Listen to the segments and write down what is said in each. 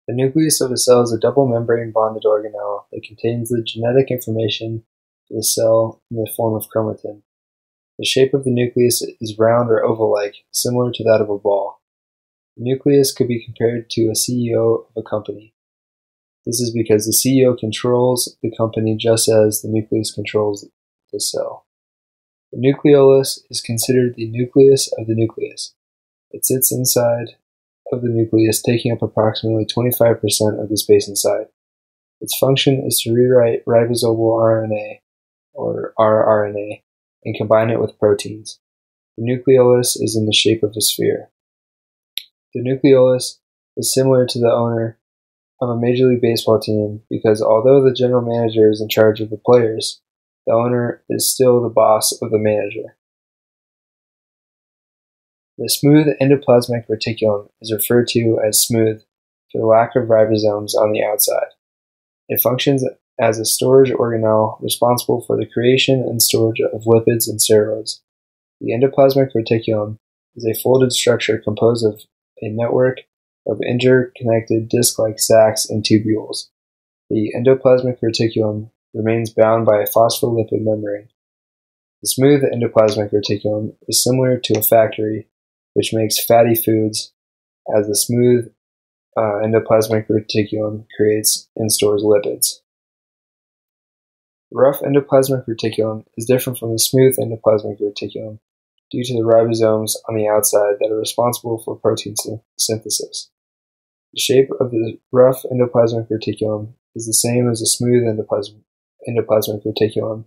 The nucleus of a cell is a double membrane bonded organelle that contains the genetic information for the cell in the form of chromatin. The shape of the nucleus is round or oval-like, similar to that of a ball. The nucleus could be compared to a CEO of a company. This is because the CEO controls the company just as the nucleus controls the cell. The nucleolus is considered the nucleus of the nucleus. It sits inside of the nucleus, taking up approximately 25% of the space inside. Its function is to rewrite ribosomal RNA, or rRNA, and combine it with proteins. The nucleolus is in the shape of a sphere. The nucleolus is similar to the owner of a Major League Baseball team because although the general manager is in charge of the players, the owner is still the boss of the manager. The smooth endoplasmic reticulum is referred to as smooth for the lack of ribosomes on the outside. It functions as a storage organelle responsible for the creation and storage of lipids and steroids. The endoplasmic reticulum is a folded structure composed of a network of interconnected disc-like sacs and tubules. The endoplasmic reticulum remains bound by a phospholipid membrane. The smooth endoplasmic reticulum is similar to a factory which makes fatty foods, as the smooth endoplasmic reticulum creates and stores lipids. The rough endoplasmic reticulum is different from the smooth endoplasmic reticulum due to the ribosomes on the outside that are responsible for protein synthesis. The shape of the rough endoplasmic reticulum is the same as the smooth endoplasmic reticulum,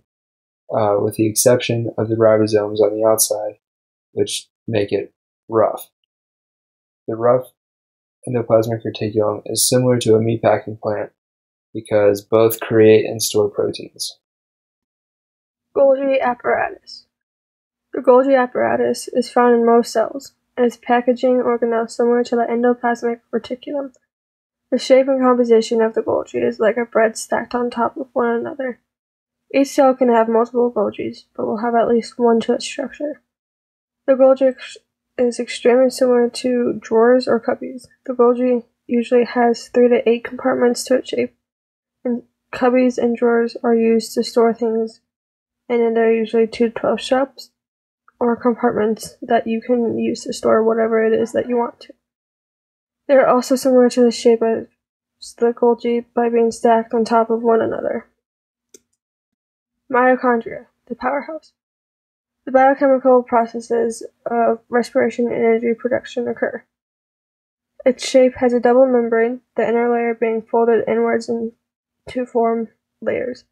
with the exception of the ribosomes on the outside, which make it rough. The rough endoplasmic reticulum is similar to a meatpacking plant because both create and store proteins. Golgi apparatus. The Golgi apparatus is found in most cells and is packaging organelle similar to the endoplasmic reticulum. The shape and composition of the Golgi is like a bread stacked on top of one another. Each cell can have multiple Golgis, but will have at least one to its structure. The Golgi is extremely similar to drawers or cubbies. The Golgi usually has 3 to 8 compartments to its shape, and cubbies and drawers are used to store things, and then there are usually 2 to 12 shelves or compartments that you can use to store whatever it is that you want to. They are also similar to the shape of the Golgi by being stacked on top of one another. Mitochondria, the powerhouse. The biochemical processes of respiration and energy production occur. Its shape has a double membrane, the inner layer being folded inwards to form layers.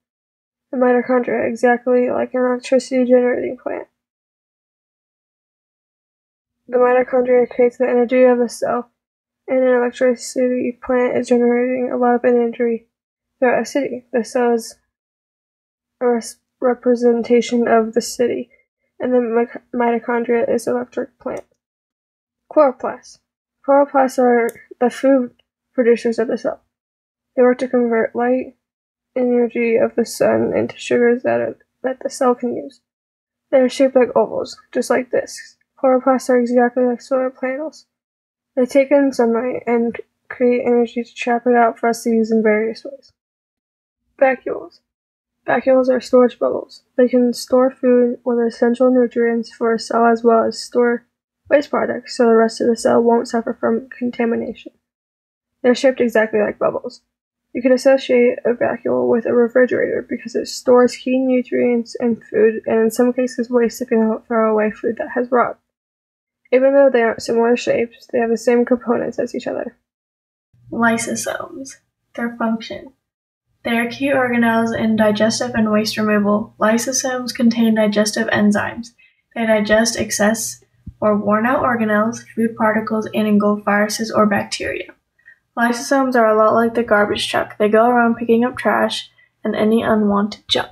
The mitochondria, exactly like an electricity generating plant. The mitochondria creates the energy of the cell, and an electricity plant is generating a lot of energy throughout a city. The cell is a representation of the city, and the mitochondria is electric plant. Chloroplasts. Chloroplasts are the food producers of the cell. They work to convert light energy of the sun into sugars that the cell can use. They are shaped like ovals, just like discs. Chloroplasts are exactly like solar panels. They take in sunlight and create energy to trap it out for us to use in various ways. Vacuoles. Vacuoles are storage bubbles. They can store food with essential nutrients for a cell as well as store waste products so the rest of the cell won't suffer from contamination. They're shaped exactly like bubbles. You could associate a vacuole with a refrigerator because it stores key nutrients and food, and in some cases waste if you throw away food that has rot. Even though they aren't similar shapes, they have the same components as each other. Lysosomes. Their function. They are key organelles in digestive and waste removal. Lysosomes contain digestive enzymes. They digest excess or worn-out organelles, food particles, and engulf viruses or bacteria. Lysosomes are a lot like the garbage truck. They go around picking up trash and any unwanted junk.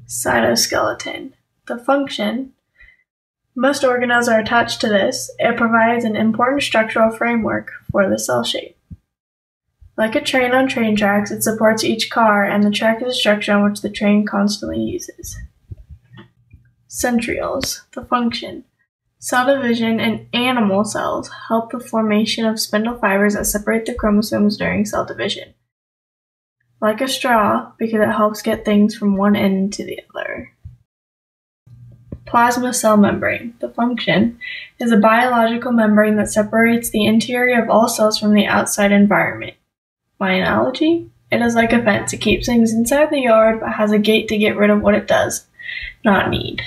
Cytoskeleton. The function. Most organelles are attached to this. It provides an important structural framework for the cell shape. Like a train on train tracks, it supports each car, and the track is a structure on which the train constantly uses. Centrioles. The function. Cell division in animal cells help the formation of spindle fibers that separate the chromosomes during cell division. Like a straw, because it helps get things from one end to the other. Plasma cell membrane. The function is a biological membrane that separates the interior of all cells from the outside environment. My analogy? It is like a fence. It keeps things inside the yard, but has a gate to get rid of what it does not need.